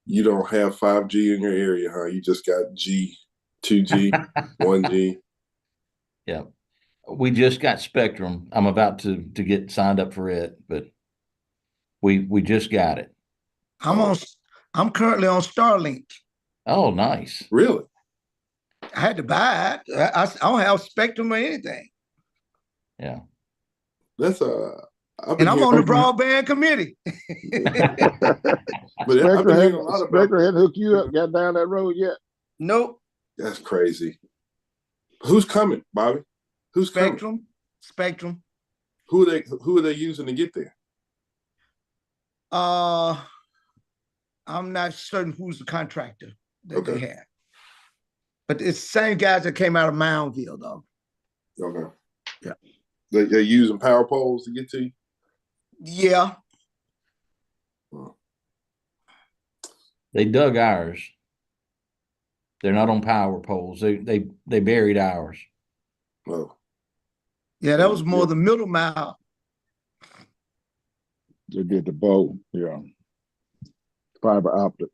You don't have 5G in your area, huh? You just got G, 2G, 1G. Yeah. We just got Spectrum. I'm about to get signed up for it, but we just got it. I'm Oh, on. I'm currently on Starlink. Oh, nice. really? I had to buy it. I don't have Spectrum or anything, Yeah. That's I've and been I'm hearing, on the broadband committee. but I've been hearing a lot about. Spectre hadn't hooked you up, got down that road yet. Nope. That's crazy. Who's coming, Bobby? Who's coming? Spectrum. Who are they using to get there? Uh, I'm not certain who's the contractor that they have, but it's the same guys that came out of Moundville, though. Okay. Yeah. They're using power poles to get to you? Yeah. They dug ours. They're not on power poles. They buried ours. Oh. Yeah, that was more the middle mile. They did the boat, yeah. Fiber optic.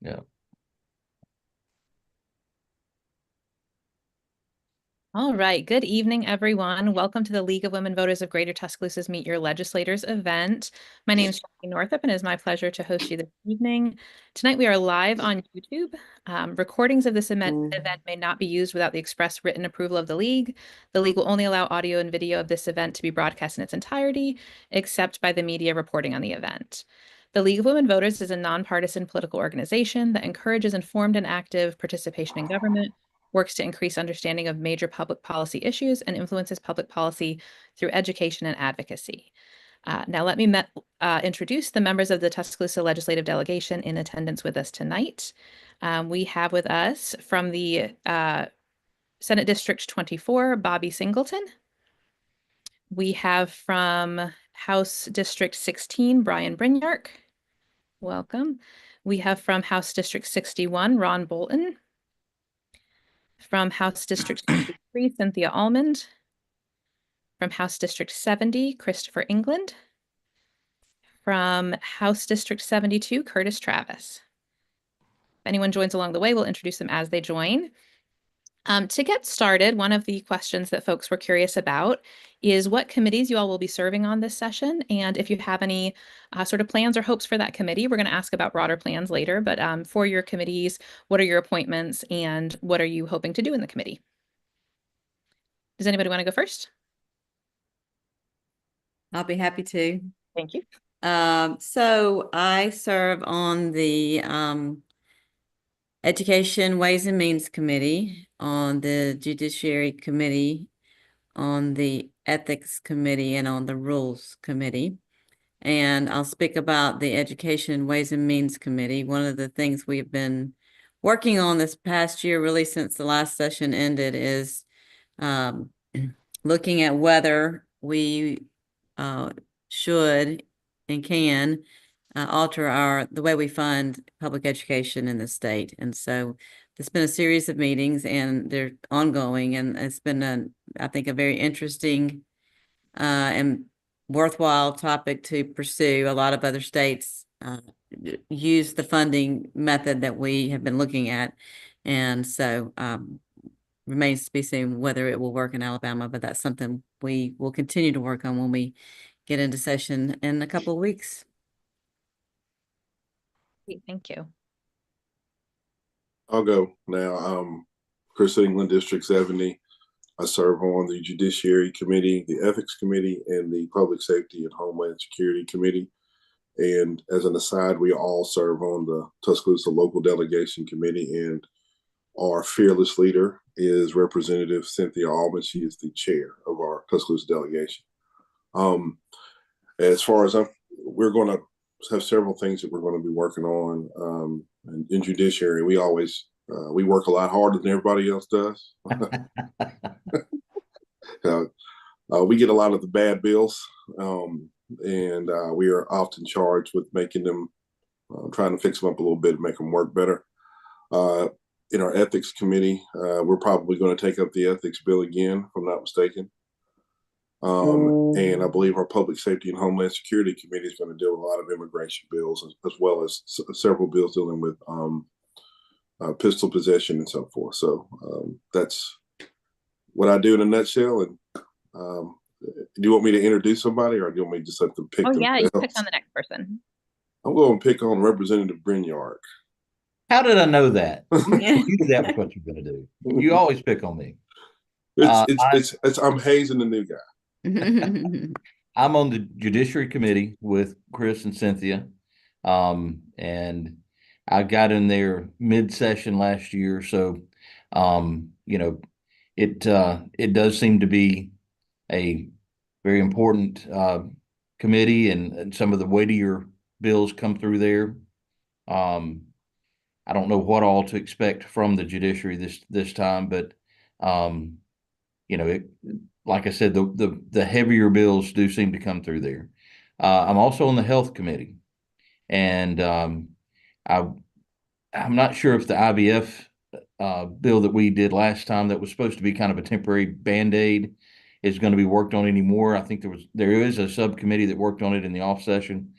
Yeah. All right. Good evening, everyone. Welcome to the League of Women Voters of Greater Tuscaloosa's Meet Your Legislators event. My name is Jackie Northup, and it is my pleasure to host you this evening. Tonight, we are live on YouTube. Recordings of this event may not be used without the express written approval of the League. The League will only allow audio and video of this event to be broadcast in its entirety, except by the media reporting on the event. The League of Women Voters is a nonpartisan political organization that encourages informed and active participation in government, works to increase understanding of major public policy issues, and influences public policy through education and advocacy. Now, let me introduce the members of the Tuscaloosa Legislative Delegation in attendance with us tonight. We have with us from the Senate District 24, Bobby Singleton. We have from House District 16, Brian Brinyark. Welcome. We have from House District 61, Ron Bolton. From House District 63, Cynthia Almond. From House District 70, Christopher England. From House District 72, Curtis Travis. If anyone joins along the way, we'll introduce them as they join. To get started, one of the questions that folks were curious about is what committees you all will be serving on this session. And if you have any sort of plans or hopes for that committee, we're going to ask about broader plans later. But for your committees, what are your appointments and what are you hoping to do in the committee? Does anybody want to go first? I'll be happy to. Thank you. So I serve on the Education Ways and Means Committee, on the Judiciary Committee, on the Ethics Committee, and on the Rules Committee. And I'll speak about the Education Ways and Means Committee. One of the things we've been working on this past year, really since the last session ended, is looking at whether we should and can alter the way we fund public education in the state. And so there's been a series of meetings and they're ongoing, and it's been I think a very interesting and worthwhile topic to pursue. A lot of other states use the funding method that we have been looking at. And so remains to be seen whether it will work in Alabama, but that's something we will continue to work on when we get into session in a couple of weeks. Thank you. I'll go now. Chris England, District 70. I serve on the Judiciary Committee, the Ethics Committee, and the Public Safety and Homeland Security Committee. And as an aside, we all serve on the Tuscaloosa Local Delegation Committee, and our fearless leader is Representative Cynthia Almond. She is the chair of our Tuscaloosa delegation. As far as we're going to have several things that we're going to be working on. In judiciary, we always we work a lot harder than everybody else does. We get a lot of the bad bills, and we are often charged with making them, trying to fix them up a little bit, make them work better. In our ethics committee, we're probably going to take up the ethics bill again, if I'm not mistaken. And I believe our Public Safety and Homeland Security Committee is going to deal with a lot of immigration bills, as well as several bills dealing with pistol possession and so forth. So that's what I do in a nutshell. And do you want me to introduce somebody, or do you want me to just have to pick Oh them? yeah, you pick on the next person. I'm going to pick on Representative Grinyard. How did I know that? Yeah. You knew that was what you're going to do. You always pick on me. I'm hazing the new guy. I'm on the Judiciary Committee with Chris and Cynthia. And I got in there mid-session last year. So, it does seem to be a very important committee, and some of the weightier bills come through there. I don't know what all to expect from the judiciary this time, but like I said, the heavier bills do seem to come through there. I'm also on the Health Committee, and I'm not sure if the IVF bill that we did last time, that was supposed to be kind of a temporary Band-Aid, is going to be worked on anymore. I think there is a subcommittee that worked on it in the off session.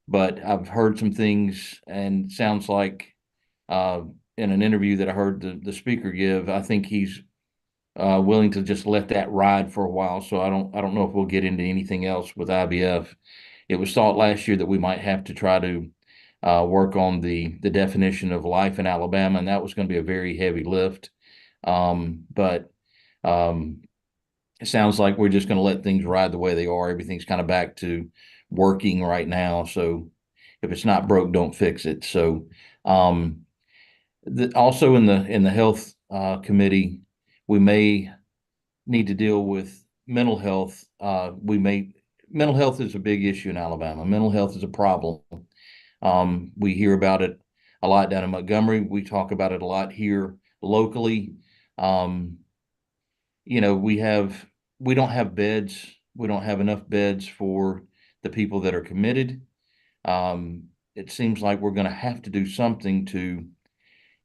But I've heard some things, and sounds like in an interview that I heard the speaker give, I think he's willing to just let that ride for a while. So I don't know if we'll get into anything else with IVF. It was thought last year that we might have to try to work on the definition of life in Alabama, and that was going to be a very heavy lift. But it sounds like we're just going to let things ride the way they are. Everything's kind of back to working right now. So if it's not broke, don't fix it. So also in the health committee, we may need to deal with mental health. Mental health is a big issue in Alabama. Mental health is a problem. We hear about it a lot down in Montgomery. We talk about it a lot here locally. We don't have beds. We don't have enough beds for the people that are committed. It seems like we're going to have to do something to,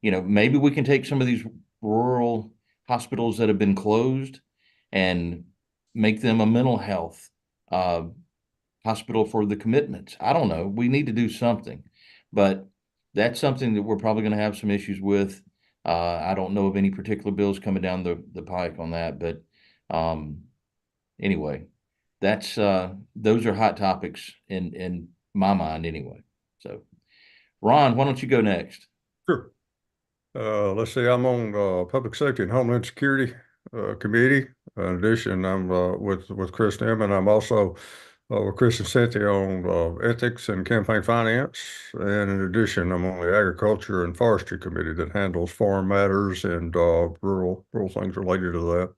maybe we can take some of these rural hospitals that have been closed and make them a mental health hospital for the commitments. I don't know. We need to do something, but that's something that we're probably going to have some issues with. I don't know of any particular bills coming down the pike on that, but anyway, those are hot topics in my mind anyway. So, Ron, why don't you go next? Sure. Let's see, I'm on Public Safety and Homeland Security Committee. In addition, I'm with Chris Nim, and I'm also with Chris and Cynthia on Ethics and Campaign Finance. And in addition, I'm on the Agriculture and Forestry Committee that handles farm matters and rural things related to that.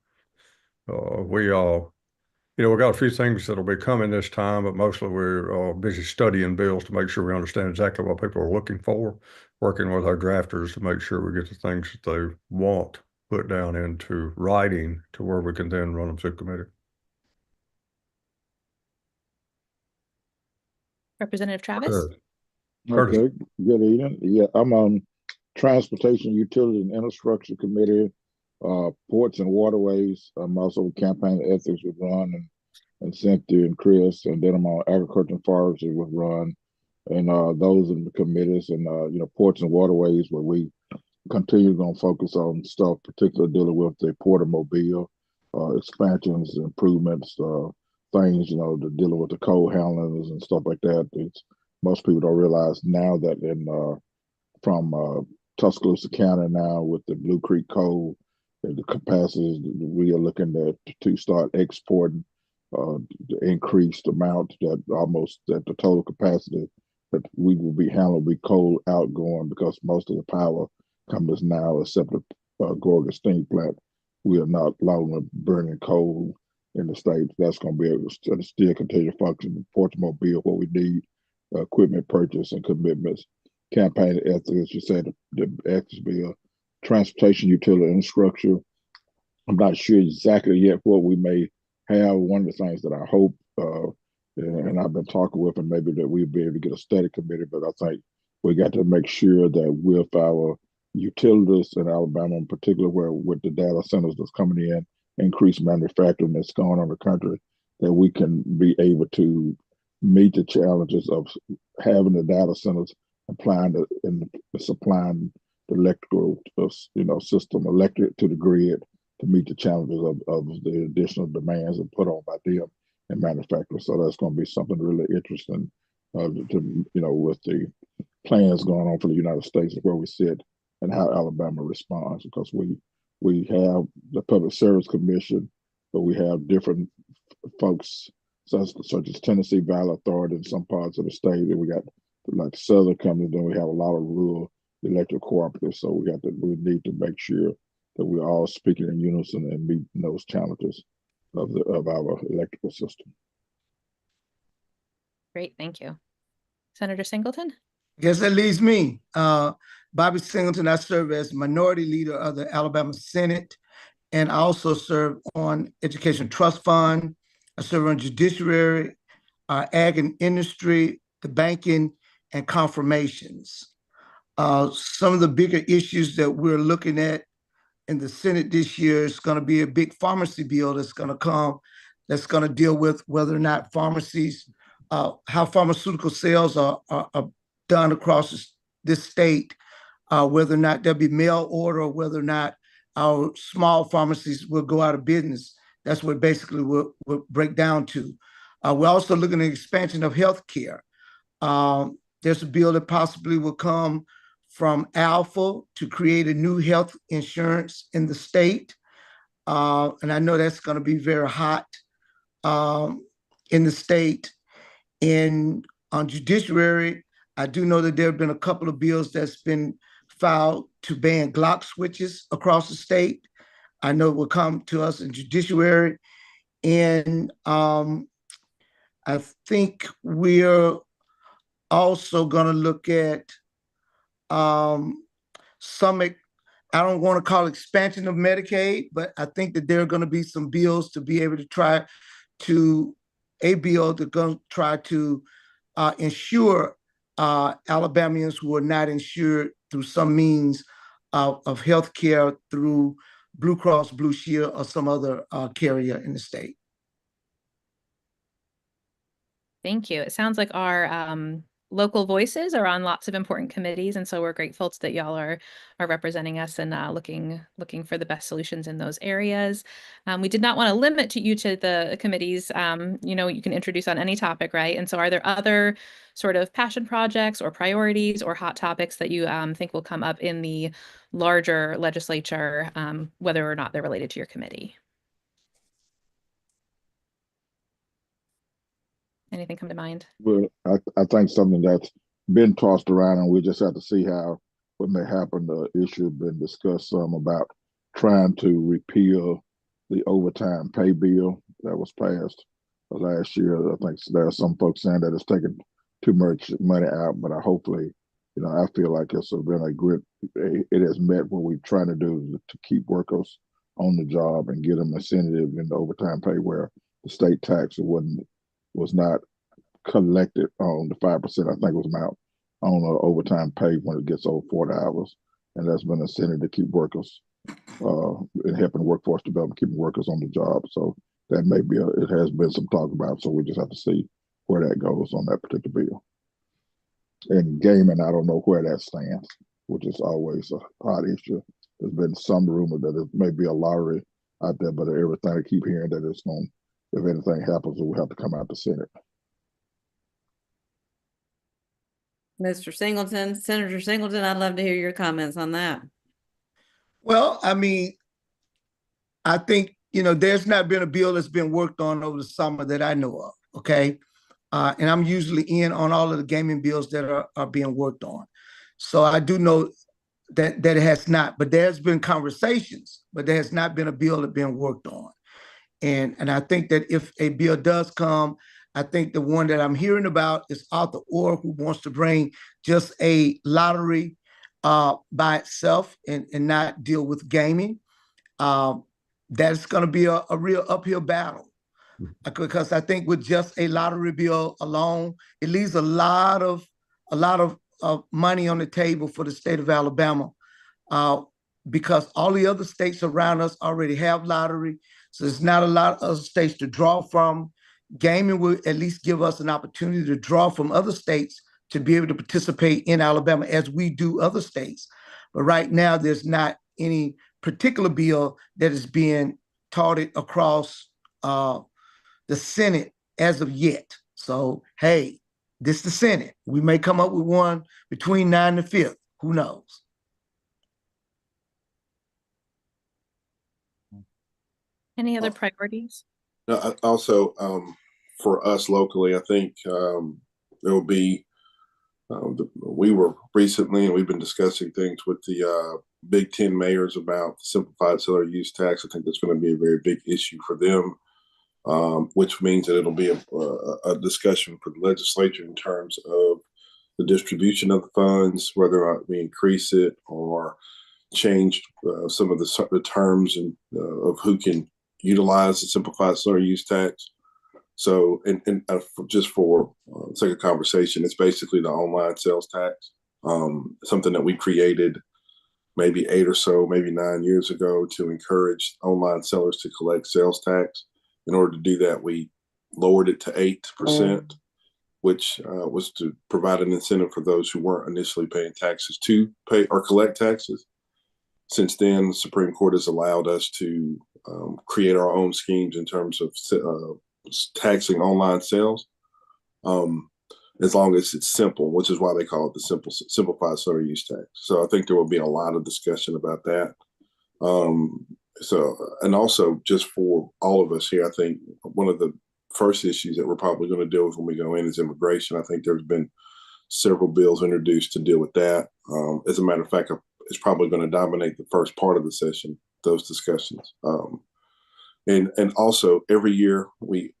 We got a few things that'll be coming this time, but mostly we're busy studying bills to make sure we understand exactly what people are looking for, working with our drafters to make sure we get the things that they want put down into writing to where we can then run them through committee. Representative Travis. Curtis. Okay, good evening. Yeah, I'm on Transportation, Utility, and Infrastructure Committee, Ports and Waterways. I'm also with Campaign Ethics with Ron and Cynthia and Chris, and then I'm on Agriculture and Forestry with Ron, and those are the committees, and Ports and Waterways, where we continue to focus on stuff, particularly dealing with the Port of Mobile, expansions, improvements, things, dealing with the coal handlers and stuff like that. Most people don't realize now that from Tuscaloosa County now with the Blue Creek coal, the capacity we are looking at to start exporting the increased amount that the total capacity that we will be handling will be coal outgoing, because most of the power companies now, except the Gorgon steam plant, we are not longer burning coal in the state. That's going to be able to still continue to function in Port Mobile, what we need, equipment purchase and commitments. Campaign ethics, as you said, the ethics bill, transportation, utility, infrastructure. I'm not sure exactly yet what we may have. One of the things that I hope, and I've been talking with, and maybe that we'll be able to get a study committee, but I think we got to make sure that with our utilities in Alabama, in particular, where with the data centers that's coming in, increased manufacturing that's going on in the country, that we can be able to meet the challenges of having the data centers and supplying the electrical system, electric to the grid, to meet the challenges of the additional demands and put on by them and manufacturers. So that's going to be something really interesting with the plans going on for the United States, where we sit and how Alabama responds, because we have the Public Service Commission, but we have different folks such as Tennessee Valley Authority in some parts of the state, and we got like Southern companies. Then we have a lot of rural electric cooperatives. So we need to make sure that we're all speaking in unison and meeting those challenges of our electrical system. Great, thank you. Senator Singleton? Guess that leaves me. Bobby Singleton, I serve as minority leader of the Alabama Senate, and I also serve on Education Trust Fund. I serve on Judiciary, Ag and Industry, the Banking, and Confirmations. Some of the bigger issues that we're looking at in the Senate this year is going to be a big pharmacy bill that's going to come, that's going to deal with whether or not pharmacies, how pharmaceutical sales are done across this state, whether or not there'll be mail order, or whether or not our small pharmacies will go out of business. That's what basically we'll break down to. We're also looking at expansion of healthcare. There's a bill that possibly will come from Alpha to create a new health insurance in the state. And I know that's going to be very hot in the state. And on Judiciary, I do know that there have been a couple of bills that's been filed to ban Glock switches across the state. I know it will come to us in Judiciary. And I think we're also going to look at some, I don't want to call expansion of Medicaid, but I think that there are going to be some bills to be able to try to, a bill that's going to try to ensure Alabamians who are not insured through some means of health care through Blue Cross Blue Shield or some other carrier in the state. Thank you. It sounds like our local voices are on lots of important committees, and so we're grateful that y'all are representing us and looking for the best solutions in those areas. We did not want to limit you to the committees. You can introduce on any topic, right? And so are there other sort of passion projects or priorities or hot topics that you think will come up in the larger legislature, whether or not they're related to your committee? Anything come to mind? Well, I think something that's been tossed around, and we just have to see how what may happen. The issue has been discussed some about trying to repeal the overtime pay bill that was passed last year. I think there are some folks saying that it's taking too much money out, but I feel like it's been a great. It has met what we're trying to do to keep workers on the job and get them incentive in the overtime pay, where the state tax was not collected on the 5%. I think it was amount on the overtime pay when it gets over 40 hours, and that's been an incentive to keep workers and helping workforce development, keeping workers on the job. So that may be it has been some talk about. So we just have to see where that goes on that particular bill. And gaming, I don't know where that stands, which is always a hot issue. There's been some rumor that it may be a lottery out there, but everything I keep hearing that it's going, if anything happens, it will have to come out the Senate. Mr. Singleton, Senator Singleton, I'd love to hear your comments on that. Well, I mean, I think, there's not been a bill that's been worked on over the summer that I know of, okay? And I'm usually in on all of the gaming bills that are being worked on. So I do know that it has not, but there's been conversations, but there has not been a bill that's been worked on. And I think that if a bill does come, I think the one that I'm hearing about is Arthur Orr, who wants to bring just a lottery by itself and not deal with gaming. That's going to be a real uphill battle, because I think with just a lottery bill alone, it leaves a lot of money on the table for the state of Alabama, because all the other states around us already have lottery. So there's not a lot of other states to draw from. Gaming will at least give us an opportunity to draw from other states to be able to participate in Alabama as we do other states. But right now, there's not any particular bill that is being touted across the Senate as of yet. So, hey, this is the Senate. We may come up with one between 9 and 5th. Who knows? Any other priorities? No, also, for us locally, I think there will be. We were recently, and we've been discussing things with the Big Ten mayors about the simplified seller use tax. I think that's going to be a very big issue for them, which means that it'll be a discussion for the legislature in terms of the distribution of the funds, whether or not we increase it or change some of the terms and of who can utilize the simplified seller use tax. So, and just for sake of conversation, it's basically the online sales tax, something that we created maybe 8 or so, maybe 9 years ago to encourage online sellers to collect sales tax. In order to do that, we lowered it to 8%, which was to provide an incentive for those who weren't initially paying taxes to pay or collect taxes. Since then, the Supreme Court has allowed us to create our own schemes in terms of taxing online sales, as long as it's simple, which is why they call it the simplified seller use tax. So I think there will be a lot of discussion about that. And also just for all of us here, I think one of the first issues that we're probably going to deal with when we go in is immigration. I think there's been several bills introduced to deal with that. As a matter of fact, it's probably going to dominate the first part of the session, those discussions. And also every year we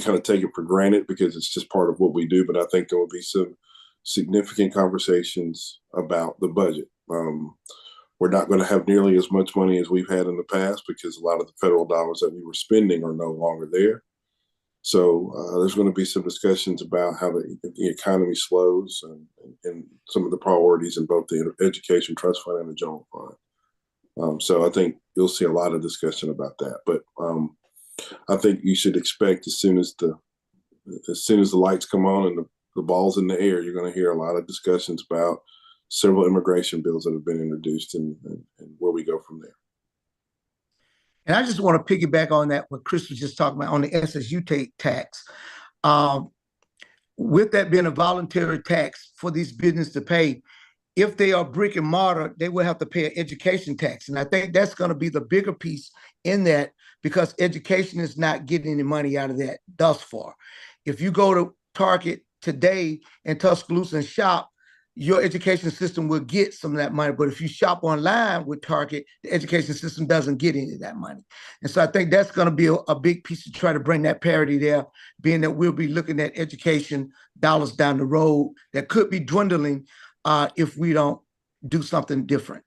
kind of take it for granted because it's just part of what we do. But I think there will be some significant conversations about the budget. We're not going to have nearly as much money as we've had in the past because a lot of the federal dollars that we were spending are no longer there. So there's going to be some discussions about how the economy slows and some of the priorities in both the education trust fund and the general fund. So I think you'll see a lot of discussion about that. But I think you should expect as soon as the lights come on and the ball's in the air, you're going to hear a lot of discussions about several immigration bills that have been introduced and where we go from there. And I just want to piggyback on that, what Chris was just talking about on the SSU tax. With that being a voluntary tax for these businesses to pay, if they are brick and mortar, they will have to pay an education tax. And I think that's going to be the bigger piece in that because education is not getting any money out of that thus far. If you go to Target today in Tuscaloosa and shop, your education system will get some of that money. But if you shop online with Target, the education system doesn't get any of that money. And so I think that's going to be a big piece to try to bring that parity there, being that we'll be looking at education dollars down the road that could be dwindling if we don't do something different.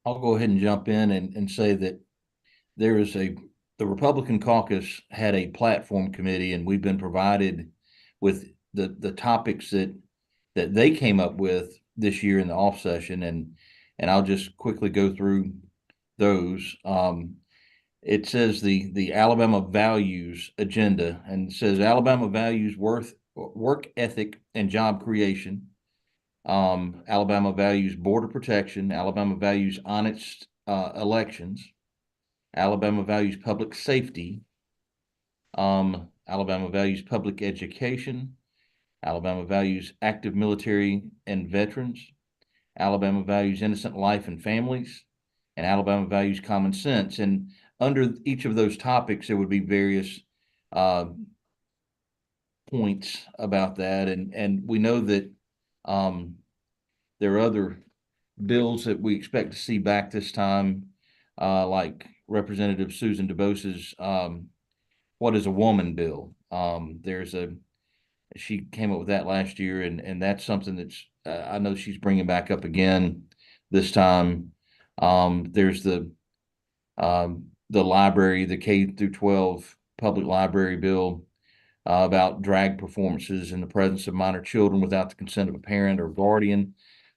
I'll go ahead and jump in and say that there is the Republican caucus had a platform committee, and we've been provided with the topics that they came up with this year in the off session, and I'll just quickly go through those. It says the Alabama values agenda, and it says Alabama values work ethic and job creation. Alabama values border protection. Alabama values honest elections. Alabama values public safety. Alabama values public education. Alabama values active military and veterans. Alabama values innocent life and families. And Alabama values common sense. And under each of those topics, there would be various points about that. And we know that there are other bills that we expect to see back this time, like Representative Susan DuBose's What is a Woman bill. She came up with that last year, and that's something that's I know she's bringing back up again this time. There's the library, the K through 12 public library bill about drag performances in the presence of minor children without the consent of a parent or guardian.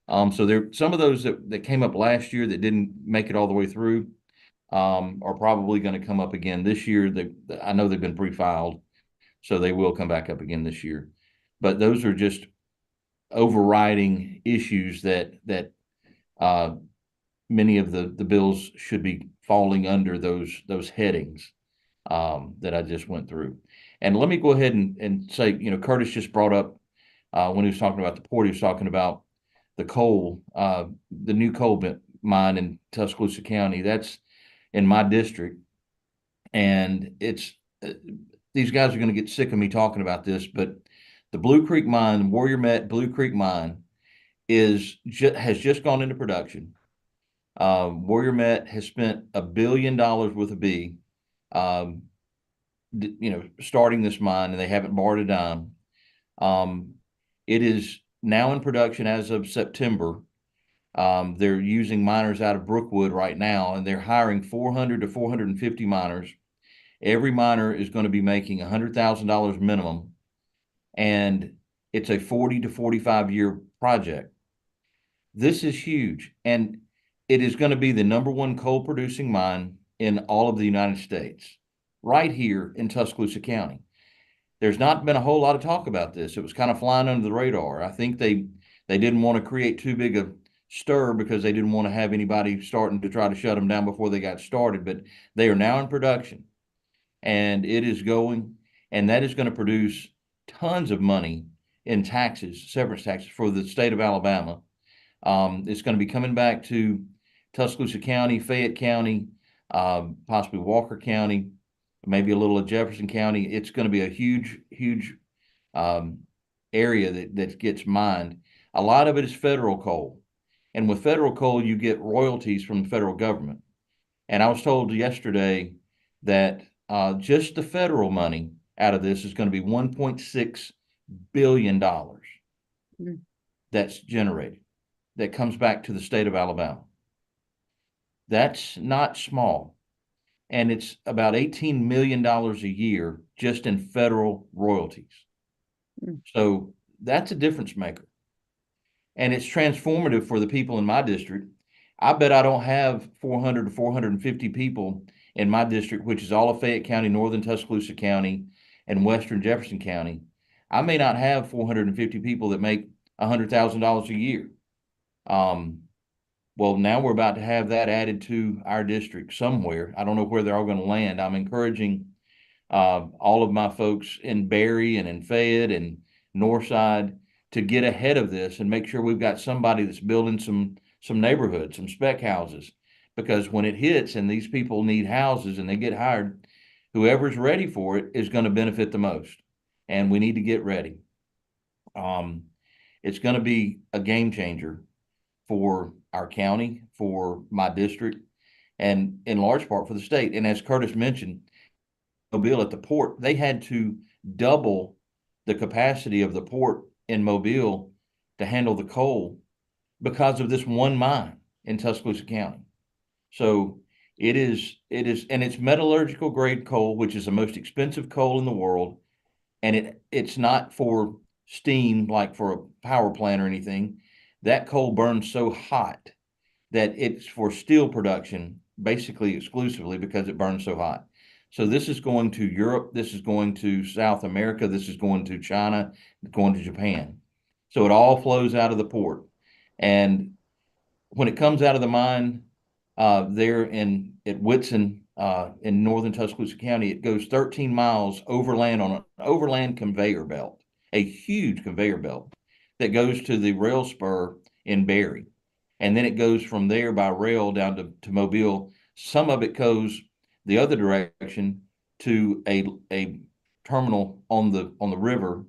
So some of those that came up last year that didn't make it all the way through are probably going to come up again this year. I know they've been pre-filed, so they will come back up again this year. But those are just overriding issues that many of the bills should be falling under those headings that I just went through. And let me go ahead and say, Curtis just brought up when he was talking about the port, he was talking about the coal, the new coal mine in Tuscaloosa County. That's in my district, and it's these guys are going to get sick of me talking about this, but the Blue Creek mine, Warrior Met Blue Creek mine, has just gone into production. Warrior Met has spent $1 billion with a B, um, starting this mine, and they haven't borrowed a dime. It is now in production as of September. They're using miners out of Brookwood right now, and they're hiring 400 to 450 miners. Every miner is going to be making $100,000 minimum, and it's a 40 to 45 year project. This is huge, and it is going to be the number one coal producing mine in all of the United States, right here in Tuscaloosa County. There's not been a whole lot of talk about this. It was kind of flying under the radar. I think they didn't want to create too big a stir because they didn't want to have anybody starting to try to shut them down before they got started. But they are now in production, and it is going, and that is going to produce tons of money in taxes, severance taxes for the state of Alabama. It's going to be coming back to Tuscaloosa County, Fayette County, possibly Walker County, maybe a little of Jefferson County. It's going to be a huge, huge area that gets mined. A lot of it is federal coal. And with federal coal, you get royalties from the federal government. And I was told yesterday that just the federal money out of this is going to be $1.6 billion that's generated, that comes back to the state of Alabama. That's not small. And it's about $18 million a year just in federal royalties. So that's a difference maker. And it's transformative for the people in my district. I bet I don't have 400 to 450 people in my district, which is all of Fayette County, northern Tuscaloosa County, and western Jefferson County. I may not have 450 people that make $100,000 a year. Well, now we're about to have that added to our district somewhere. I don't know where they're all going to land. I'm encouraging all of my folks in Berry and in Fayette and Northside to get ahead of this and make sure we've got somebody that's building some neighborhoods, some spec houses, because when it hits and these people need houses and they get hired, whoever's ready for it is going to benefit the most, and we need to get ready. It's going to be a game changer for our county, for my district, and in large part for the state. And as Curtis mentioned, Mobile at the port, they had to double the capacity of the port in Mobile to handle the coal because of this one mine in Tuscaloosa County. So it is, and it's metallurgical grade coal, which is the most expensive coal in the world. And it's not for steam, like for a power plant or anything. That coal burns so hot that it's for steel production, basically exclusively because it burns so hot. So this is going to Europe, this is going to South America, this is going to China, going to Japan. So it all flows out of the port. And when it comes out of the mine there at Whitson in northern Tuscaloosa County, it goes 13 miles overland on an overland conveyor belt, a huge conveyor belt that goes to the rail spur in Berry. And then it goes from there by rail down to Mobile. Some of it goes the other direction to a terminal on the river,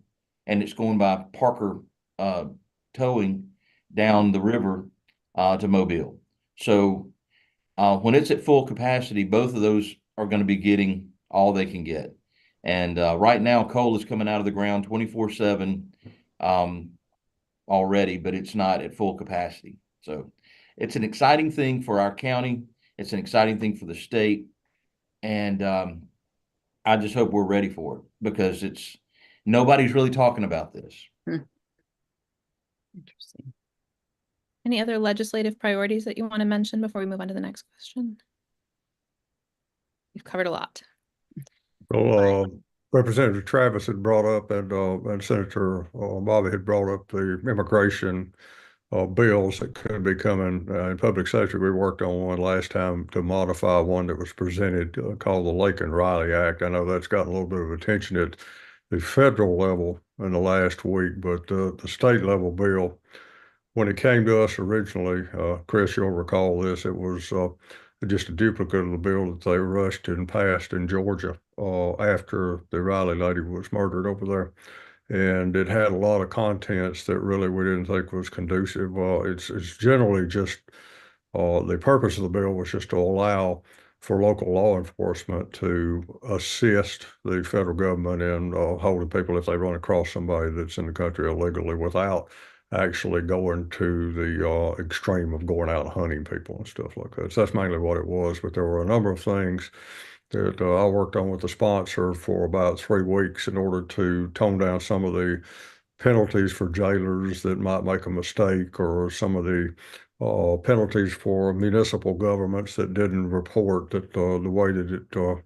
and it's going by Parker towing down the river to Mobile. So when it's at full capacity, both of those are going to be getting all they can get. And right now, coal is coming out of the ground 24/7 already, but it's not at full capacity. So it's an exciting thing for our county. It's an exciting thing for the state. And I just hope we're ready for it because nobody's really talking about this. Interesting. Any other legislative priorities that you want to mention before we move on to the next question? We've covered a lot. Well, Representative Travis had brought up and Senator Bobby had brought up the immigration bills that could be coming in public safety. We worked on one last time to modify one that was presented called the Lake and Riley Act. I know that's gotten a little bit of attention at the federal level in the last week, but the state level bill, when it came to us originally, Chris, you'll recall this, it was just a duplicate of the bill that they rushed and passed in Georgia after the Riley lady was murdered over there. And it had a lot of contents that really we didn't think was conducive. It's generally just the purpose of the bill was just to allow for local law enforcement to assist the federal government in holding people if they run across somebody that's in the country illegally without actually going to the extreme of going out and hunting people and stuff like that. So that's mainly what it was. But there were a number of things that I worked on with the sponsor for about 3 weeks in order to tone down some of the penalties for jailers that might make a mistake, or some of the penalties for municipal governments that didn't report that the way that it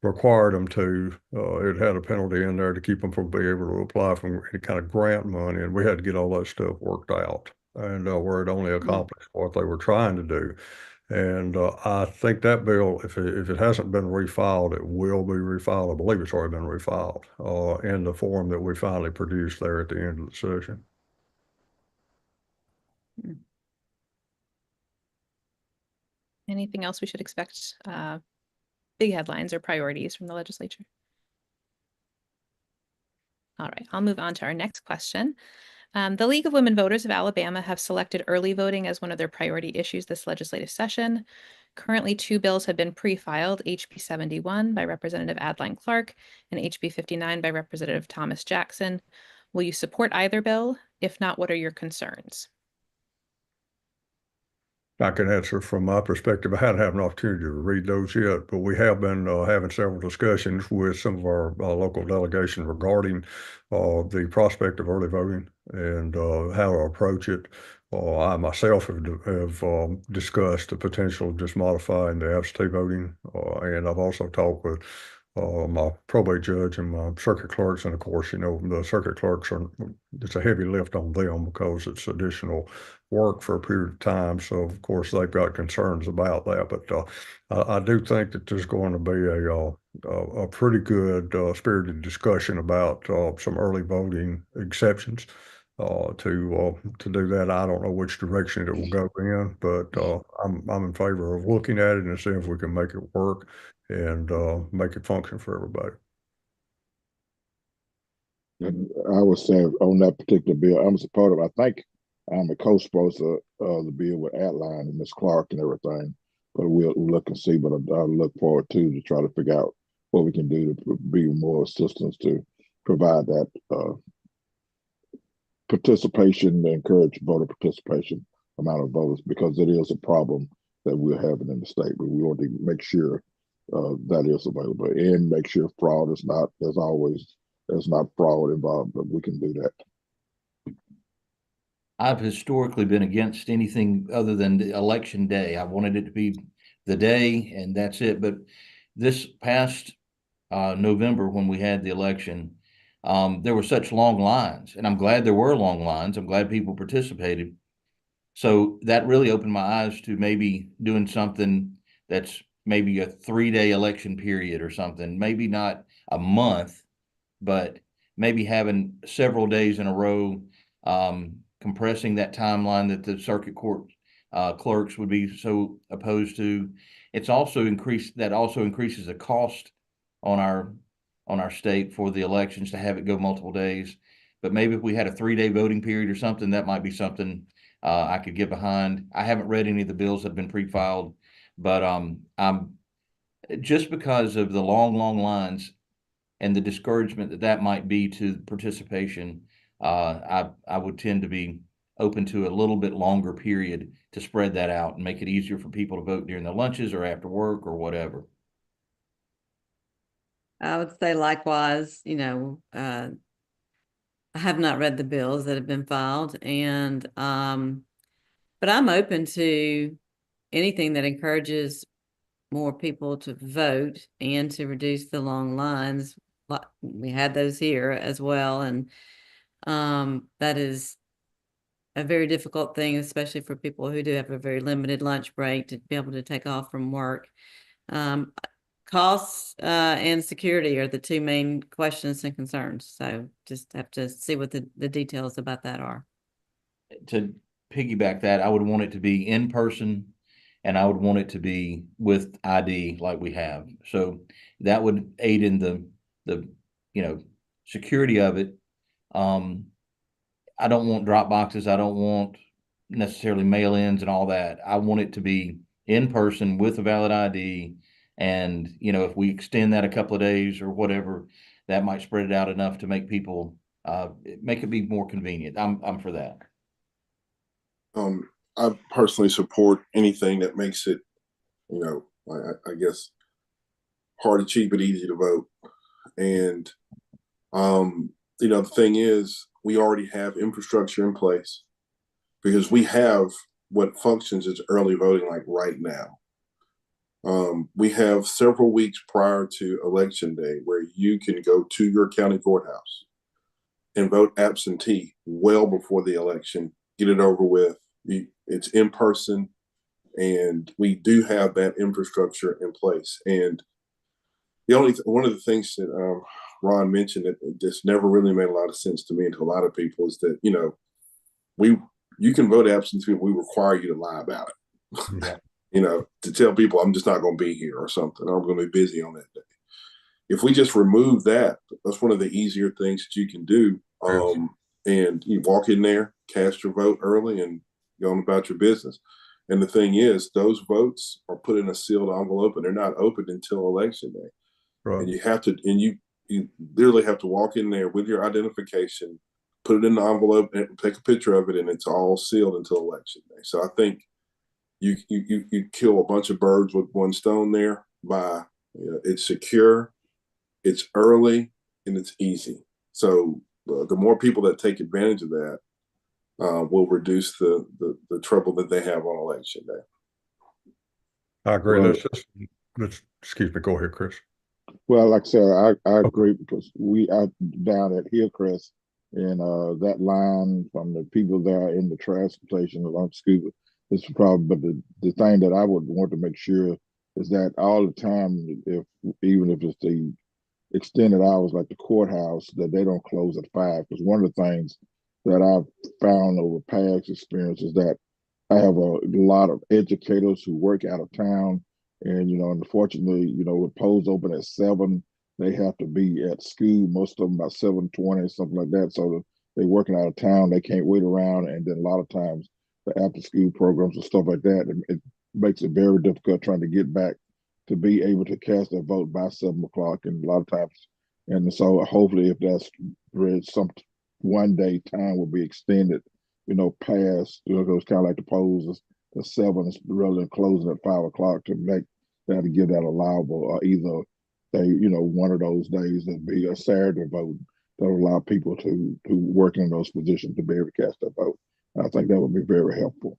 required them to. It had a penalty in there to keep them from being able to apply for any kind of grant money, and we had to get all that stuff worked out, and where it only accomplished what they were trying to do. And I think that bill, if it hasn't been refiled, it will be refiled. I believe it's already been refiled in the form that we finally produced there at the end of the session. Anything else we should expect? Big headlines or priorities from the legislature? All right, I'll move on to our next question. The League of Women Voters of Alabama have selected early voting as one of their priority issues this legislative session. Currently, 2 bills have been pre-filed, HB 71 by Representative Adeline Clark and HB 59 by Representative Thomas Jackson. Will you support either bill? If not, what are your concerns? I can answer from my perspective. I hadn't had an opportunity to read those yet, but we have been having several discussions with some of our local delegation regarding the prospect of early voting and how to approach it. I myself have discussed the potential of just modifying the absentee voting, and I've also talked with my probate judge and my circuit clerks, and of course, the circuit clerks it's a heavy lift on them because it's additional work for a period of time. So of course they've got concerns about that, but I do think that there's going to be a pretty good spirited discussion about some early voting exceptions to do that. I don't know which direction it will go in, but I'm in favor of looking at it and seeing if we can make it work and make it function for everybody. And I would say on that particular bill, I'm supportive. I think I'm a co-sponsor of the bill with Adeline and Ms. Clark and everything. But we'll look and see. But I look forward to try to figure out what we can do to be more assistance to provide that participation, encourage voter participation amount of voters, because it is a problem that we're having in the state. But we want to make sure that is available and make sure fraud is not, as always, there's not fraud involved, but we can do that. I've historically been against anything other than the election day. I wanted it to be the day and that's it. But this past November, when we had the election, there were such long lines, and I'm glad there were long lines. I'm glad people participated. So that really opened my eyes to maybe doing something that's maybe a 3-day election period or something, maybe not a month, but maybe having several days in a row, compressing that timeline that the circuit court clerks would be so opposed to. It's also increased, that also increases the cost on our state for the elections to have it go multiple days. But maybe if we had a 3-day voting period or something, that might be something I could get behind. I haven't read any of the bills that have been pre-filed, but I'm just because of the long lines and the discouragement that might be to participation, I would tend to be open to a little bit longer period to spread that out and make it easier for people to vote during their lunches or after work or whatever. I would say likewise, I have not read the bills that have been filed, and But I'm open to anything that encourages more people to vote and to reduce the long lines. We had those here as well. And that is a very difficult thing, especially for people who do have a very limited lunch break to be able to take off from work. Costs and security are the two main questions and concerns. So just have to see what the details about that are. To piggyback that, I would want it to be in person, and I would want it to be with ID like we have. So that would aid in the security of it. I don't want drop boxes. I don't want necessarily mail-ins and all that. I want it to be in person with a valid ID. And, if we extend that a couple of days or whatever, that might spread it out enough to make people, make it be more convenient. I'm for that. I personally support anything that makes it, I guess, hard to cheap and easy to vote. And, the thing is, we already have infrastructure in place because we have what functions as early voting like right now. We have several weeks prior to election day where you can go to your county courthouse and vote absentee well before the election, get it over with. It's in person, and we do have that infrastructure in place. And one of the things that Ron mentioned that just never really made a lot of sense to me and to a lot of people is that you can vote absentee, but we require you to lie about it. Yeah. To tell people I'm just not going to be here or something, or I'm going to be busy on that day. If we just remove that, that's one of the easier things that you can do. And you walk in there, cast your vote early, and go on about your business. And the thing is, those votes are put in a sealed envelope, and they're not opened until election day. Right. And you have to, and you literally have to walk in there with your identification, put it in the envelope, and take a picture of it, and it's all sealed until election day. So I think you kill a bunch of birds with one stone there by it's secure, it's early, and it's easy. So the more people that take advantage of that will reduce the trouble that they have on election day. I agree. Well, let's excuse me. Go ahead, Chris. Well, like I said, I agree because we are down at Hillcrest, and that line from the people there in the transportation along school is the problem. But the thing that I would want to make sure is that all the time, even if it's the extended hours like the courthouse, that they don't close at 5. Because one of the things that I've found over past experience is that I have a lot of educators who work out of town. And, unfortunately, with polls open at 7, they have to be at school, most of them by 7:20, something like that. So they're working out of town. They can't wait around. And then a lot of times the after school programs and stuff like that, it makes it very difficult trying to get back to be able to cast their vote by 7 o'clock. And a lot of times, and so hopefully if that's some one day time will be extended, past, it's kind of like the polls the 7 rather than closing at 5 o'clock to make that to give that allowable, or either they, one of those days that be a Saturday vote that will allow people to work in those positions to be able to cast their vote. I think that would be very helpful.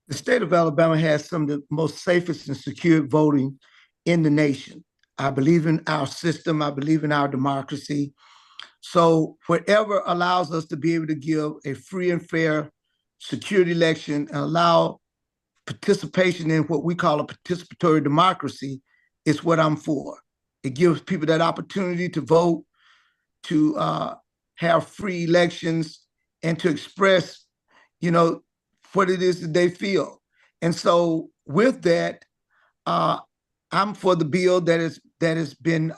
The state of Alabama has some of the most safest and secure voting in the nation. I believe in our system. I believe in our democracy. So whatever allows us to be able to give a free and fair secure election and allow participation in what we call a participatory democracy is what I'm for. It gives people that opportunity to vote, to have free elections, and to express, what it is that they feel. And so with that, I'm for the bill that has been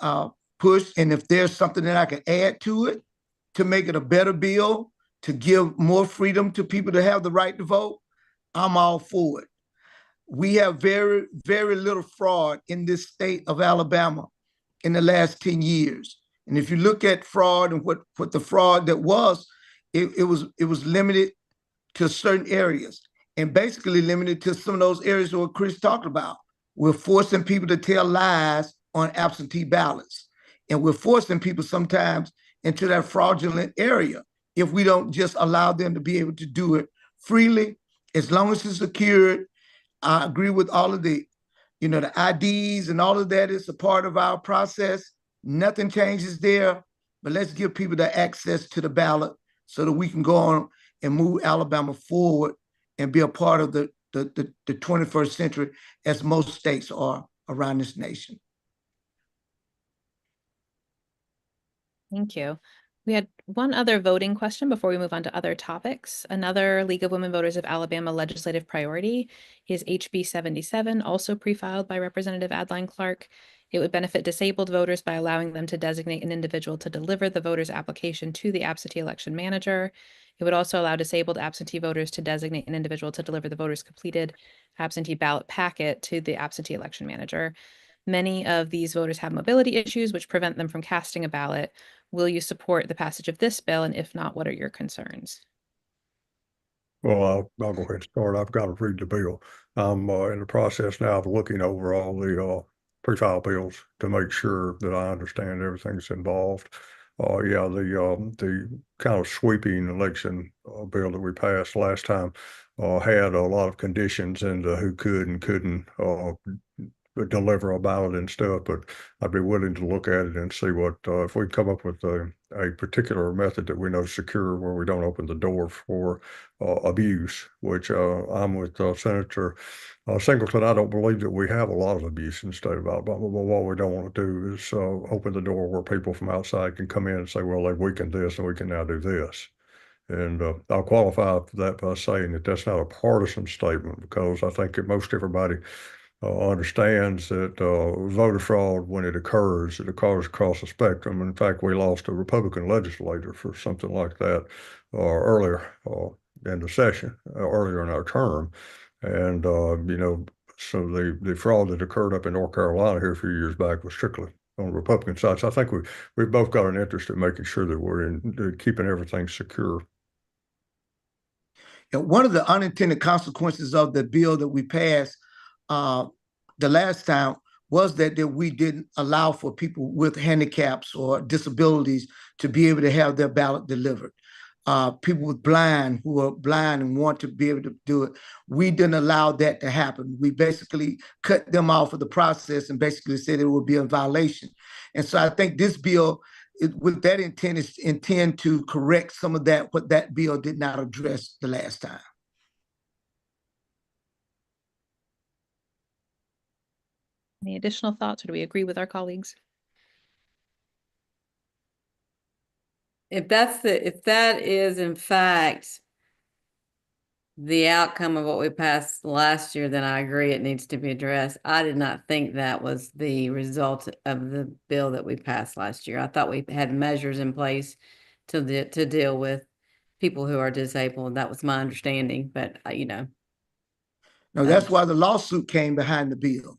pushed. And if there's something that I can add to it to make it a better bill, to give more freedom to people to have the right to vote, I'm all for it. We have very, very little fraud in this state of Alabama in the last 10 years. And if you look at fraud and what the fraud that was, it was limited to certain areas, and basically limited to some of those areas that Chris talked about. We're forcing people to tell lies on absentee ballots. And we're forcing people sometimes into that fraudulent area if we don't just allow them to be able to do it freely, as long as it's secured. I agree with all of the, the IDs and all of that is a part of our process. Nothing changes there, but let's give people the access to the ballot so that we can go on and move Alabama forward and be a part of the 21st century as most states are around this nation. Thank you. We had one other voting question before we move on to other topics. Another League of Women Voters of Alabama legislative priority is HB 77, also pre-filed by Representative Adeline Clark. It would benefit disabled voters by allowing them to designate an individual to deliver the voter's application to the absentee election manager. It would also allow disabled absentee voters to designate an individual to deliver the voter's completed absentee ballot packet to the absentee election manager. Many of these voters have mobility issues which prevent them from casting a ballot. Will you support the passage of this bill? And if not, what are your concerns? Well, I'll go ahead and start. I've got to read the bill. I'm in the process now of looking over all the pre-file bills to make sure that I understand everything's involved. Yeah, the kind of sweeping election bill that we passed last time had a lot of conditions into who could and couldn't deliver a ballot and stuff, but I'd be willing to look at it and see what if we come up with a particular method that we know is secure where we don't open the door for abuse, which I'm with Senator Singleton. I don't believe that we have a lot of abuse in the state of Alabama, but what we don't want to do is open the door where people from outside can come in and say, well, they've weakened this and we can now do this. And I'll qualify that by saying that that's not a partisan statement, because I think that most everybody understands that voter fraud, when it occurs across the spectrum. In fact, we lost a Republican legislator for something like that earlier in the session, earlier in our term. And, so the fraud that occurred up in North Carolina here a few years back was strictly on the Republican side. So I think we've both got an interest in making sure that we're keeping everything secure. And one of the unintended consequences of the bill that we passed the last time was that we didn't allow for people with handicaps or disabilities to be able to have their ballot delivered. People who are blind and want to be able to do it, we didn't allow that to happen. We basically cut them off of the process and basically said it would be a violation. And so I think this bill, with that intent, is intend to correct some of that, what that bill did not address the last time. Any additional thoughts, or do we agree with our colleagues? If that is in fact the outcome of what we passed last year, then I agree it needs to be addressed. I did not think that was the result of the bill that we passed last year. I thought we had measures in place to deal with people who are disabled. That was my understanding, but No, that's why the lawsuit came behind the bill.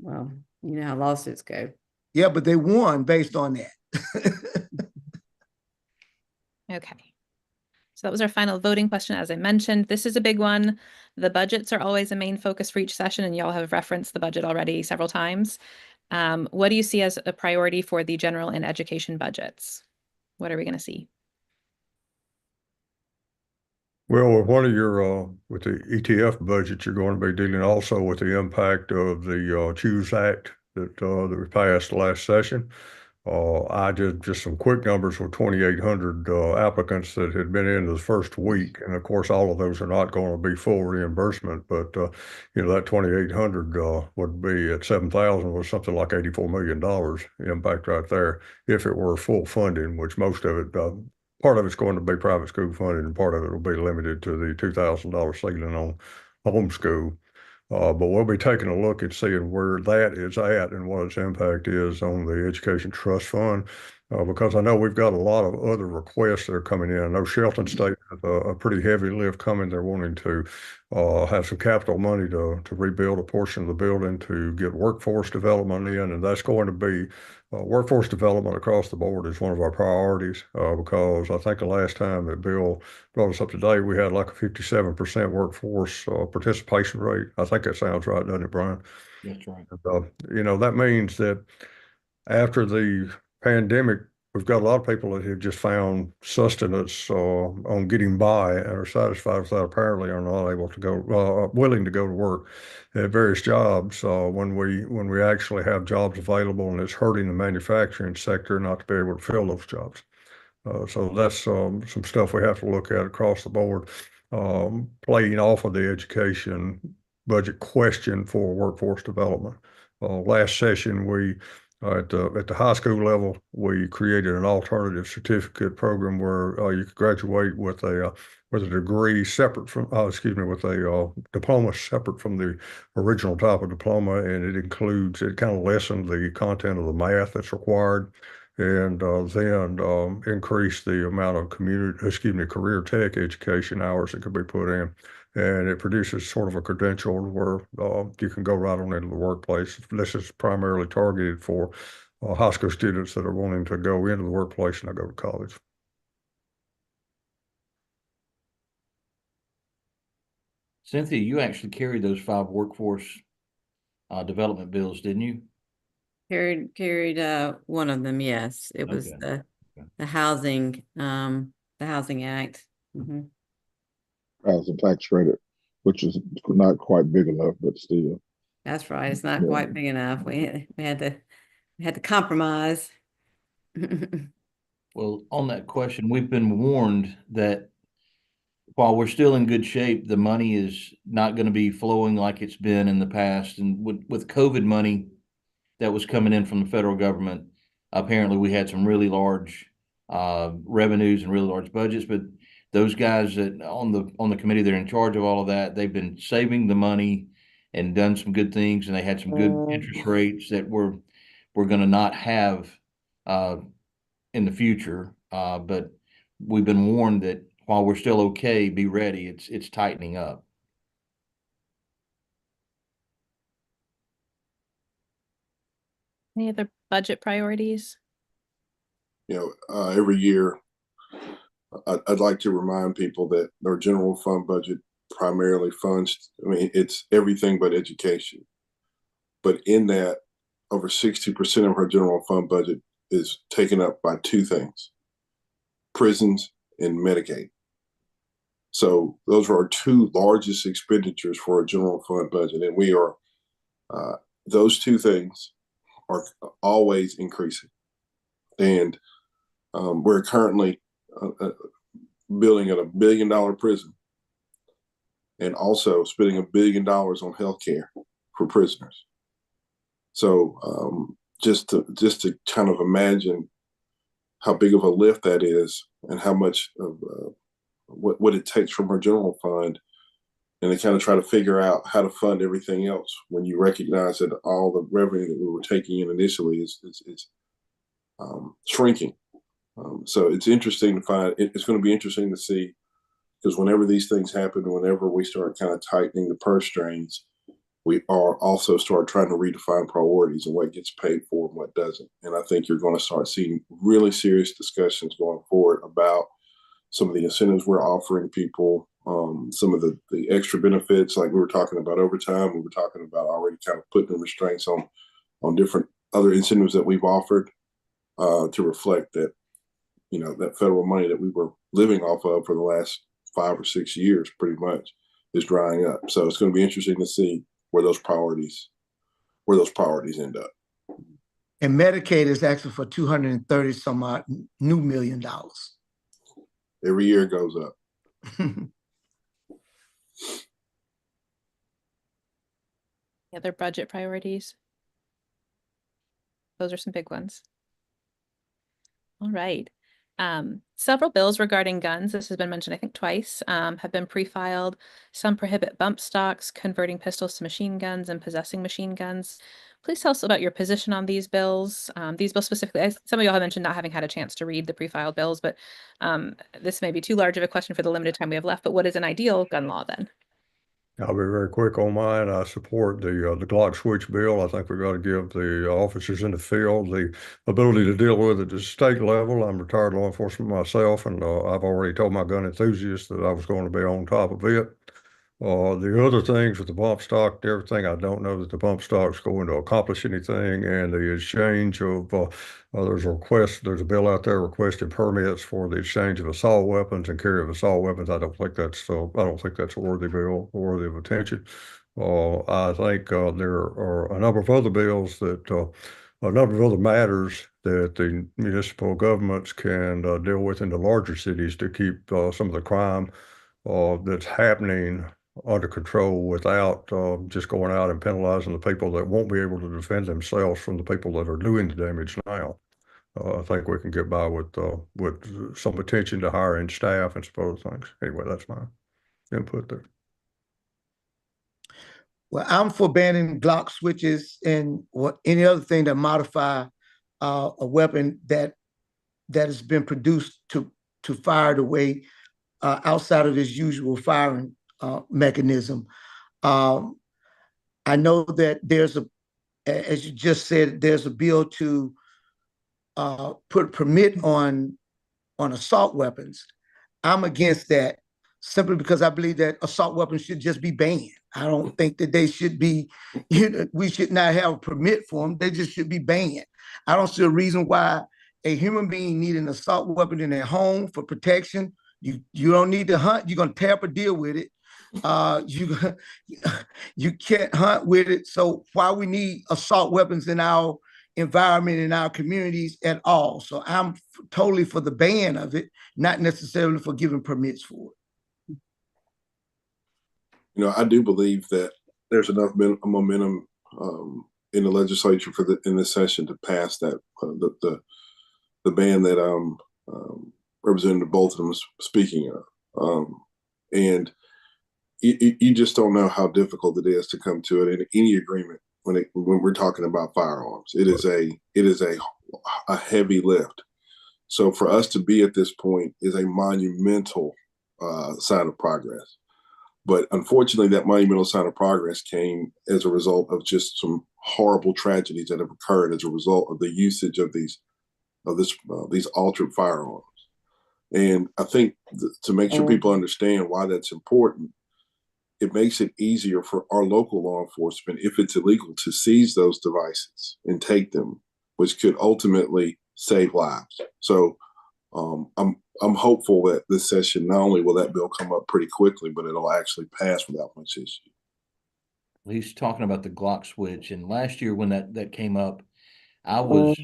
Well, you know how lawsuits go. Yeah, but they won based on that. Okay. So that was our final voting question. As I mentioned, this is a big one. The budgets are always a main focus for each session, and y'all have referenced the budget already several times. What do you see as a priority for the general and education budgets? What are we going to see? Well, with one of your with the ETF budget, you're going to be dealing also with the impact of the Choose Act that we passed last session. I did just some quick numbers with 2,800 applicants that had been in the first week, and of course, all of those are not going to be full reimbursement. But that 2,800 would be at 7,000 was something like $84 million impact right there if it were full funding, which most of it. Part of it's going to be private school funded, and part of it will be limited to the $2,000 ceiling on homeschool. But we'll be taking a look at seeing where that is at and what its impact is on the Education Trust Fund, because I know we've got a lot of other requests that are coming in. I know Shelton State has a pretty heavy lift coming. They're wanting to have some capital money to rebuild a portion of the building to get workforce development in, and that's going to be workforce development across the board is one of our priorities, because I think the last time that Bill brought us up to date, we had like a 57% workforce participation rate. I think that sounds right, doesn't it, Brian? That's right. That means that after the pandemic we've got a lot of people that have just found sustenance on getting by and are satisfied with that. Apparently, are not able to go, willing to go to work at various jobs when we actually have jobs available, and it's hurting the manufacturing sector not to be able to fill those jobs. So that's some stuff we have to look at across the board, playing off of the education budget question for workforce development. Last session, at the high school level, we created an alternative certificate program where you could graduate with a degree separate from, with a diploma separate from the original type of diploma, and it kind of lessened the content of the math that's required, and then increase the amount of career tech education hours that could be put in. And it produces sort of a credential where you can go right on into the workplace. This is primarily targeted for high school students that are wanting to go into the workplace and not go to college. Cynthia, you actually carried those 5 workforce development bills, didn't you? Carried one of them, yes. It was Okay. the housing act. Mhm. As a tax credit, which is not quite big enough, but still. That's right. It's not Yeah. quite big enough. We had to compromise. Well, on that question, we've been warned that while we're still in good shape, the money is not going to be flowing like it's been in the past. And with COVID money that was coming in from the federal government, apparently we had some really large revenues and really large budgets. But those guys that on the committee that are in charge of all of that, they've been saving the money and done some good things, and they had some good interest rates that we're going to not have in the future. But we've been warned that while we're still okay, be ready. It's tightening up. Any other budget priorities? Every year, I'd like to remind people that our general fund budget primarily funds, it's everything but education. But in that, over 60% of our general fund budget is taken up by 2 things: prisons and Medicaid. So those are our 2 largest expenditures for our general fund budget. And those 2 things are always increasing. And we're currently building at $1 billion prison, and also spending $1 billion on healthcare for prisoners. So just to kind of imagine how big of a lift that is, and how much of what it takes from our general fund, and to kind of try to figure out how to fund everything else when you recognize that all the revenue that we were taking in initially is shrinking. So it's interesting to find. It's going to be interesting to see, because whenever these things happen, whenever we start kind of tightening the purse strings, we are also start trying to redefine priorities and what gets paid for and what doesn't. And I think you're going to start seeing really serious discussions going forward about some of the incentives we're offering people, some of the extra benefits, like we were talking about overtime. We were talking about already kind of putting restraints on different other incentives that we've offered to reflect that, that federal money that we were living off of for the last 5 or 6 years pretty much is drying up. So it's going to be interesting to see where those priorities end up. And Medicaid is asking for 230 some odd new $1 million. Every year it goes up. Other budget priorities? Those are some big ones. All right. Several bills regarding guns, this has been mentioned, I think twice, have been pre-filed. Some prohibit bump stocks, converting pistols to machine guns, and possessing machine guns. Please tell us about your position on these bills. These bills specifically, some of y'all have mentioned not having had a chance to read the pre-filed bills, but this may be too large of a question for the limited time we have left, but what is an ideal gun law then? I'll be very quick on mine. I support the Glock switch bill. I think we've got to give the officers in the field the ability to deal with it at the state level. I'm retired law enforcement myself, and I've already told my gun enthusiasts that I was going to be on top of it. The other things with the bump stock and everything, I don't know that the bump stock's going to accomplish anything. And the exchange of, there's a bill out there requesting permits for the exchange of assault weapons and carry of assault weapons. I don't think that's a worthy bill, worthy of attention. I think there are a number of other bills a number of other matters that the municipal governments can deal with in the larger cities to keep some of the crime that's happening under control without just going out and penalizing the people that won't be able to defend themselves from the people that are doing the damage now. I think we can get by with some attention to hiring staff and some other things. Anyway, that's my input there. Well, I'm for banning Glock switches and any other thing that modify a weapon that has been produced to fire the way outside of its usual firing mechanism. I know that as you just said, there's a bill to put a permit on assault weapons. I'm against that simply because I believe that assault weapons should just be banned. I don't think that they should be, we should not have a permit for them. They just should be banned. I don't see a reason why a human being need an assault weapon in their home for protection. You don't need to hunt. You're going to tear up a deal with it. You can't hunt with it. So why we need assault weapons in our environment, in our communities at all? So I'm totally for the ban of it, not necessarily for giving permits for it. I do believe that there's enough momentum in the legislature in this session to pass that the ban that Representative Bolton was speaking of, and you just don't know how difficult it is to come to it in any agreement when we're talking about firearms. It is a heavy lift. So for us to be at this point is a monumental sign of progress. But unfortunately, that monumental sign of progress came as a result of just some horrible tragedies that have occurred as a result of the usage of these altered firearms. And I think to make sure people understand why that's important, it makes it easier for our local law enforcement, if it's illegal, to seize those devices and take them, which could ultimately save lives. So I'm hopeful that this session, not only will that bill come up pretty quickly, but it'll actually pass without much issue. He's talking about the Glock switch, and last year when that came up, I'm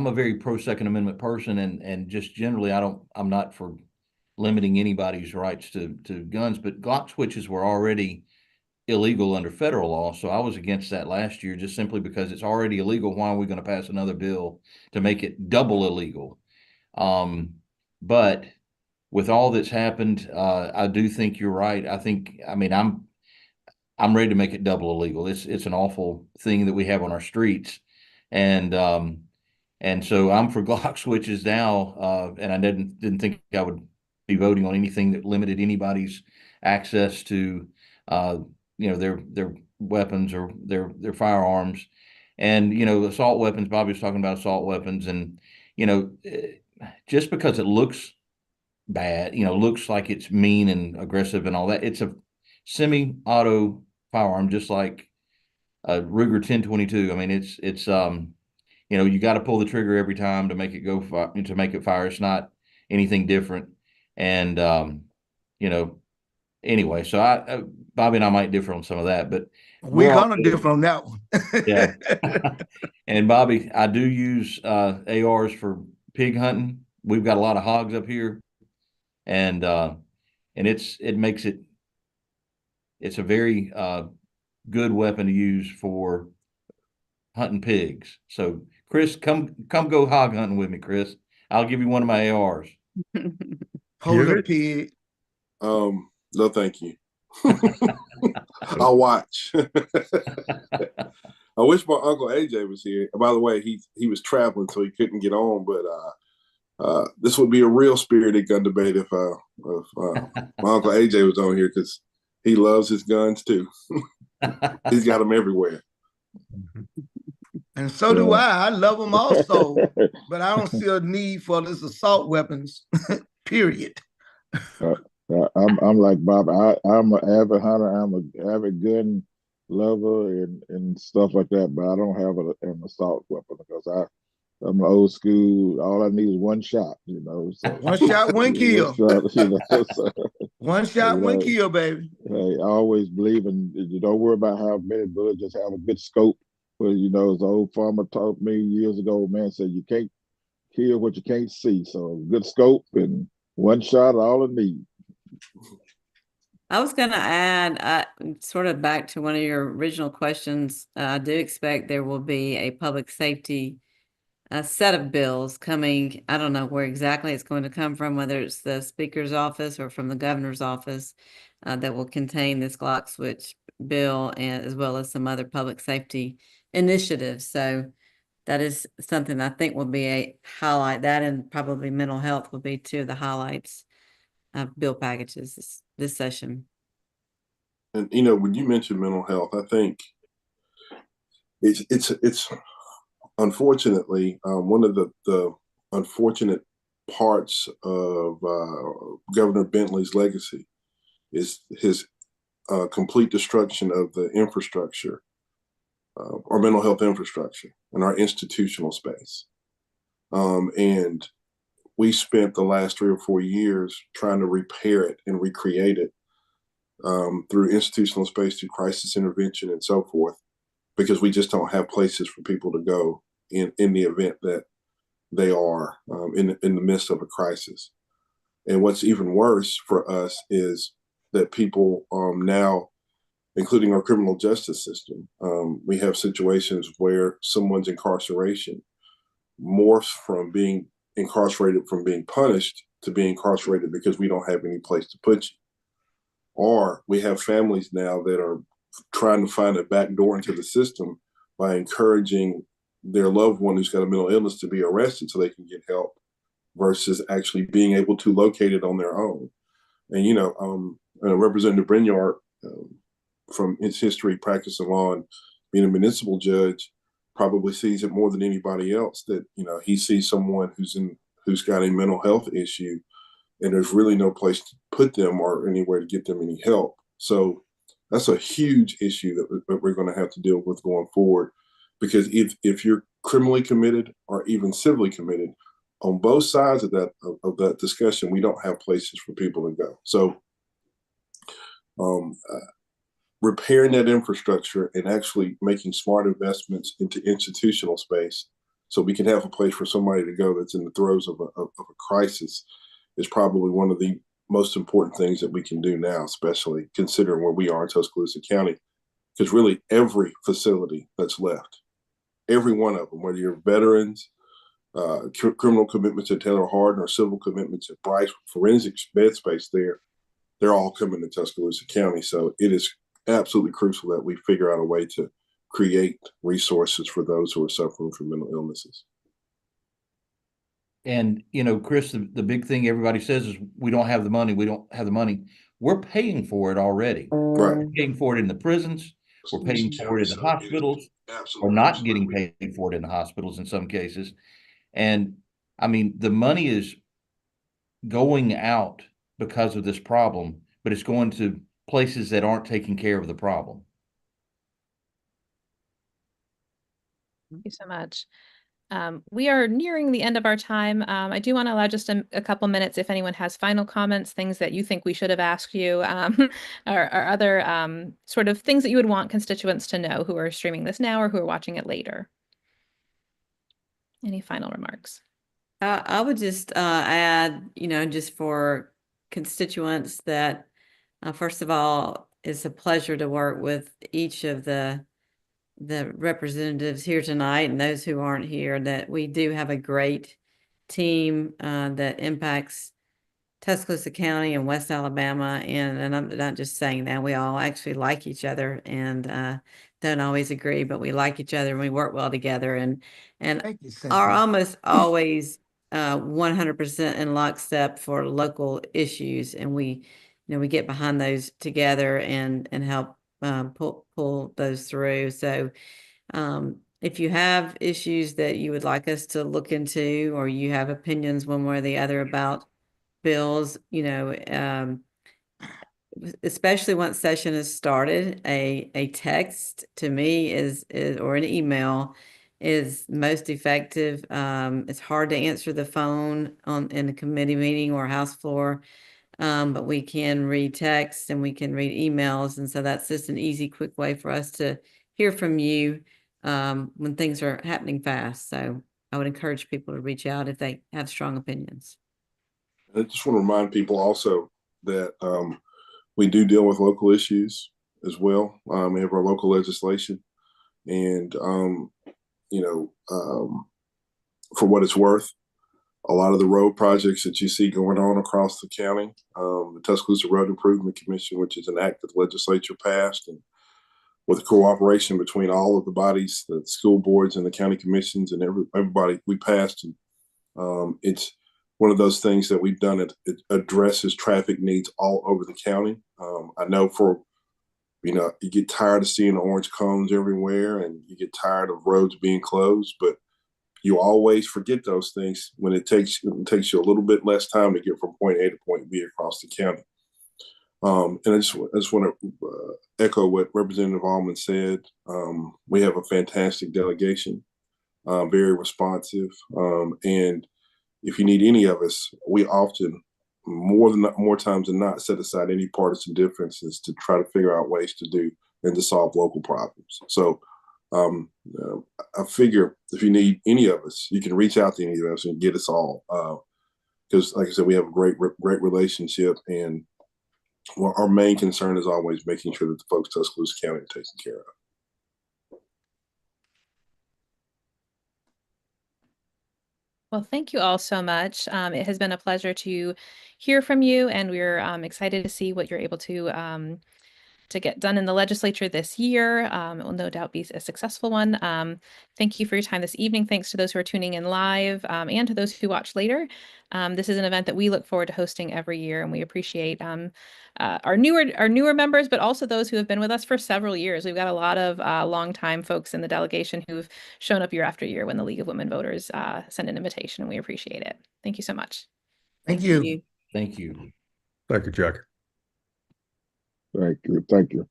a very pro Second Amendment person, and just generally I'm not for limiting anybody's rights to guns, but Glock switches were already illegal under federal law. So I was against that last year, just simply because it's already illegal. Why are we going to pass another bill to make it double illegal? But with all that's happened, I do think you're right. I'm ready to make it double illegal. It's an awful thing that we have on our streets. And so I'm for Glock switches now. And I didn't think I would be voting on anything that limited anybody's access to their weapons or their firearms. And assault weapons, Bobby was talking about assault weapons, and just because it looks bad, looks like it's mean and aggressive and all that, it's a semi-auto firearm, just like a Ruger 1022. I mean, it's you got to pull the trigger every time to make it to make it fire. It's not anything different. And anyway, so Bobby and I might differ on some of that, but we're gonna differ on that one. Yeah. And Bobby, I do use ARs for pig hunting. We've got a lot of hogs up here, and it's a very good weapon to use for hunting pigs. So Chris, come go hog hunting with me, Chris. I'll give you one of my ARs. Hold a pig. No, thank you. I'll watch. I wish my Uncle AJ was here. By the way, he was traveling, so he couldn't get on. But this would be a real spirited gun debate if my Uncle AJ was on here, because he loves his guns too. He's got them everywhere. And so do I. I love them also, but I don't see a need for this assault weapons. Period. I'm like Bob. I'm an avid hunter. I'm an avid gun lover and stuff like that. But I don't have an assault weapon because I'm old school. All I need is one shot. So One shot, one one kill. shot. So, One shot, one kill, baby. hey, I always believe in you. Don't worry about how many bullets. Just have a good scope. But as the old farmer taught me years ago, man said you can't kill what you can't see. So good scope and one shot, all I need. I was going to add, sort of back to one of your original questions. I do expect there will be a public safety set of bills coming. I don't know where exactly it's going to come from, whether it's the speaker's office or from the governor's office, that will contain this Glock switch bill, and as well as some other public safety initiatives. So that is something I think will be a highlight. That and probably mental health will be two of the highlights of bill packages this session. And when you mention mental health, I think it's unfortunately one of the unfortunate parts of Governor Bentley's legacy is his complete destruction of the infrastructure, our mental health infrastructure and our institutional space. And we spent the last 3 or 4 years trying to repair it and recreate it through institutional space, through crisis intervention and so forth, because we just don't have places for people to go in the event that they are in the midst of a crisis. And what's even worse for us is that people now, including our criminal justice system, we have situations where someone's incarceration morphs from being incarcerated from being punished to being incarcerated because we don't have any place to put you. Or we have families now that are trying to find a back door into the system by encouraging their loved one who's got a mental illness to be arrested so they can get help versus actually being able to locate it on their own. And, Representative Brinyard, from his history practicing law and being a municipal judge, probably sees it more than anybody else that, he sees someone who's got a mental health issue and there's really no place to put them or anywhere to get them any help. So that's a huge issue that we're going to have to deal with going forward, because if you're criminally committed or even civilly committed, on both sides of that discussion, we don't have places for people to go. So repairing that infrastructure and actually making smart investments into institutional space so we can have a place for somebody to go that's in the throes of a crisis is probably one of the most important things that we can do now, especially considering where we are in Tuscaloosa County. Because really every facility that's left, every one of them, whether you're veterans, criminal commitments at Taylor Hardin or civil commitments at Bryce, forensics bed space there, they're all coming to Tuscaloosa County. So it is absolutely crucial that we figure out a way to create resources for those who are suffering from mental illnesses. And, Chris, the big thing everybody says is we don't have the money. We don't have the money. We're paying for it already. Right. We're paying for it in the prisons. We're paying for it in the hospitals. We're not getting paid for it in the hospitals in some cases. And I mean, the money is going out because of this problem, but it's going to places that aren't taking care of the problem. Thank you so much. We are nearing the end of our time. I do want to allow just a couple minutes if anyone has final comments, things that you think we should have asked you, or other sort of things that you would want constituents to know who are streaming this now or who are watching it later. Any final remarks? I would just add, just for constituents that, first of all, it's a pleasure to work with each of the representatives here tonight and those who aren't here, that we do have a great team that impacts Tuscaloosa County and West Alabama. And I'm not just saying that, we all actually like each other and don't always agree, but we like each other and we work well together and Thank you, are Cynthia. almost always 100% in lockstep for local issues. And we get behind those together and help pull those through. So if you have issues that you would like us to look into, or you have opinions one way or the other about bills, especially once session is started, a text to me is or an email is most effective. It's hard to answer the phone in a committee meeting or house floor, but we can read text and we can read emails, and so that's just an easy, quick way for us to hear from you when things are happening fast. So I would encourage people to reach out if they have strong opinions. I just want to remind people also that we do deal with local issues as well. We have our local legislation, and for what it's worth, a lot of the road projects that you see going on across the county, the Tuscaloosa Road Improvement Commission, which is an act that the legislature passed, and with cooperation between all of the bodies, the school boards and the county commissions and everybody, we passed. And it's one of those things that we've done. It addresses traffic needs all over the county. I know you get tired of seeing orange cones everywhere, and you get tired of roads being closed, but you always forget those things when it takes you a little bit less time to get from point A to point B across the county. And I just want to echo what Representative Allman said. We have a fantastic delegation, very responsive, and if you need any of us, we often, more times than not, set aside any partisan differences to try to figure out ways to do and to solve local problems. So I figure if you need any of us, you can reach out to any of us and get us all. Because, like I said, we have a great relationship, and our main concern is always making sure that the folks of Tuscaloosa County are taken care of. Well, thank you all so much. It has been a pleasure to hear from you, and we're excited to see what you're able to get done in the legislature this year. It will no doubt be a successful one. Thank you for your time this evening. Thanks to those who are tuning in live and to those who watch later. This is an event that we look forward to hosting every year, and we appreciate our newer members, but also those who have been with us for several years. We've got a lot of longtime folks in the delegation who've shown up year after year when the League of Women Voters send an invitation, and we appreciate it. Thank you so much. Thank you. Thank you. Thank you, Jackie. Thank you. Thank you.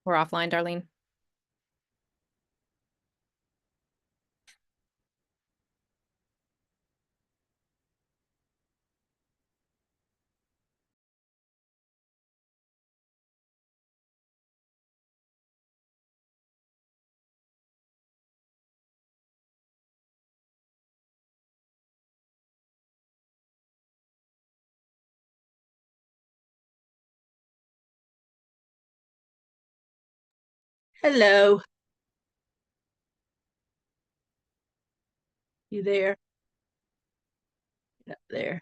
We're offline, Darlene. Hello. You there? Up there.